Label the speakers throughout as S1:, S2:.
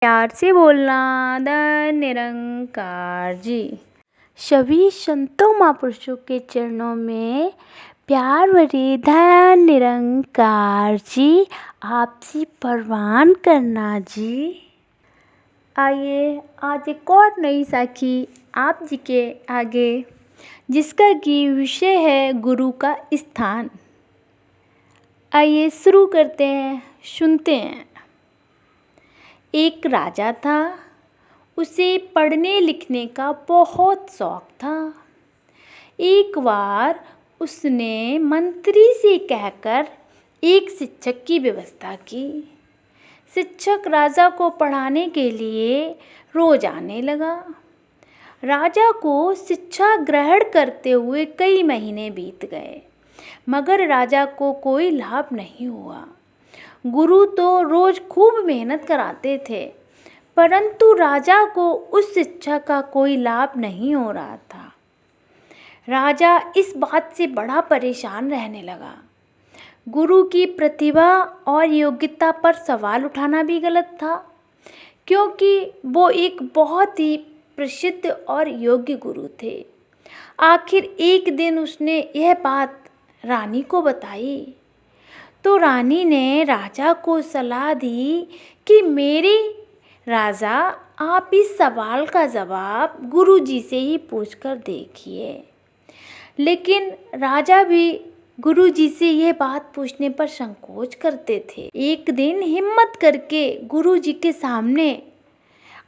S1: प्यार से बोलना द निरंकार जी। सभी संतों महापुरुषों के चरणों में प्यार भरी धन निरंकार जी आपसे परवान करना जी। आइए आज एक और नई साखी आप जी के आगे, जिसका कि विषय है गुरु का स्थान। आइए शुरू करते हैं, सुनते हैं। एक राजा था, उसे पढ़ने लिखने का बहुत शौक था। एक बार उसने मंत्री से कहकर एक शिक्षक की व्यवस्था की। शिक्षक राजा को पढ़ाने के लिए रोज आने लगा। राजा को शिक्षा ग्रहण करते हुए कई महीने बीत गए, मगर राजा को कोई लाभ नहीं हुआ। गुरु तो रोज खूब मेहनत कराते थे, परंतु राजा को उस शिक्षा का कोई लाभ नहीं हो रहा था। राजा इस बात से बड़ा परेशान रहने लगा। गुरु की प्रतिभा और योग्यता पर सवाल उठाना भी गलत था, क्योंकि वो एक बहुत ही प्रसिद्ध और योग्य गुरु थे। आखिर एक दिन उसने यह बात रानी को बताई, तो रानी ने राजा को सलाह दी कि मेरे राजा, आप इस सवाल का जवाब गुरुजी से ही पूछकर देखिए। लेकिन राजा भी गुरुजी से यह बात पूछने पर संकोच करते थे। एक दिन हिम्मत करके गुरुजी के सामने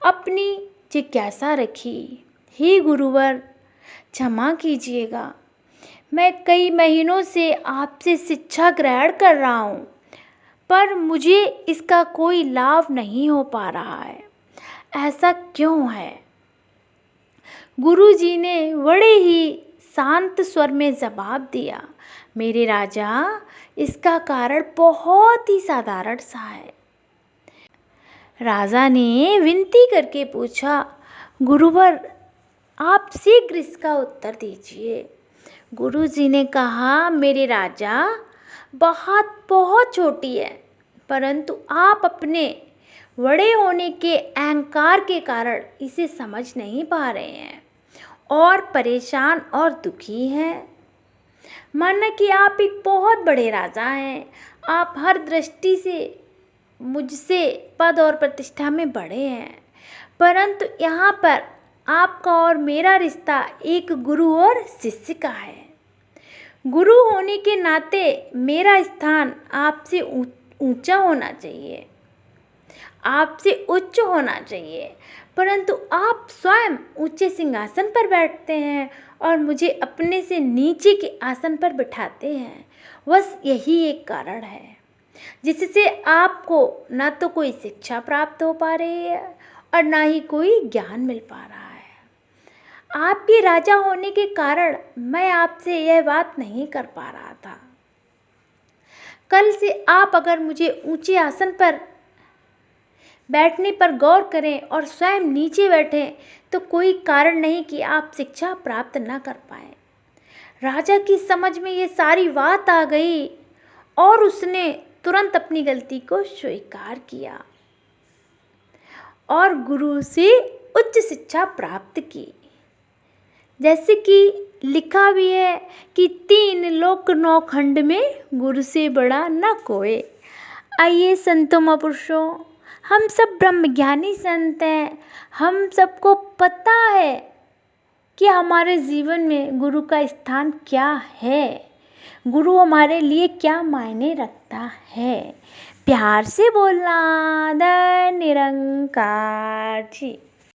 S1: अपनी जिज्ञासा रखी। हे गुरुवर, क्षमा कीजिएगा, मैं कई महीनों से आपसे शिक्षा ग्रहण कर रहा हूँ, पर मुझे इसका कोई लाभ नहीं हो पा रहा है। ऐसा क्यों है? गुरुजी ने बड़े ही शांत स्वर में जवाब दिया, मेरे राजा, इसका कारण बहुत ही साधारण सा है। राजा ने विनती करके पूछा, गुरुवर, आप शीघ्र इसका उत्तर दीजिए। गुरुजी ने कहा, मेरे राजा, बात बहुत छोटी है, परंतु आप अपने बड़े होने के अहंकार के कारण इसे समझ नहीं पा रहे हैं और परेशान और दुखी हैं। माना कि आप एक बहुत बड़े राजा हैं, आप हर दृष्टि से मुझसे पद और प्रतिष्ठा में बड़े हैं, परंतु यहाँ पर आपका और मेरा रिश्ता एक गुरु और शिष्य का है। गुरु होने के नाते मेरा स्थान आपसे ऊंचा होना चाहिए, आपसे उच्च होना चाहिए, परंतु आप स्वयं ऊंचे सिंहासन पर बैठते हैं और मुझे अपने से नीचे के आसन पर बिठाते हैं। बस यही एक कारण है जिससे आपको ना तो कोई शिक्षा प्राप्त हो पा रही है और ना ही कोई ज्ञान मिल पा रहा है। आपके राजा होने के कारण मैं आपसे यह बात नहीं कर पा रहा था। कल से आप अगर मुझे ऊंचे आसन पर बैठने पर गौर करें और स्वयं नीचे बैठें, तो कोई कारण नहीं कि आप शिक्षा प्राप्त न कर पाए। राजा की समझ में ये सारी बात आ गई और उसने तुरंत अपनी गलती को स्वीकार किया और गुरु से उच्च शिक्षा प्राप्त की। जैसे कि लिखा भी है कि 3 लोक 9 खंड में गुरु से बड़ा न कोई। आइए संतों महापुरुषों, हम सब ब्रह्मज्ञानी संत हैं। हम सबको पता है कि हमारे जीवन में गुरु का स्थान क्या है, गुरु हमारे लिए क्या मायने रखता है। प्यार से बोलना द निरंकार जी।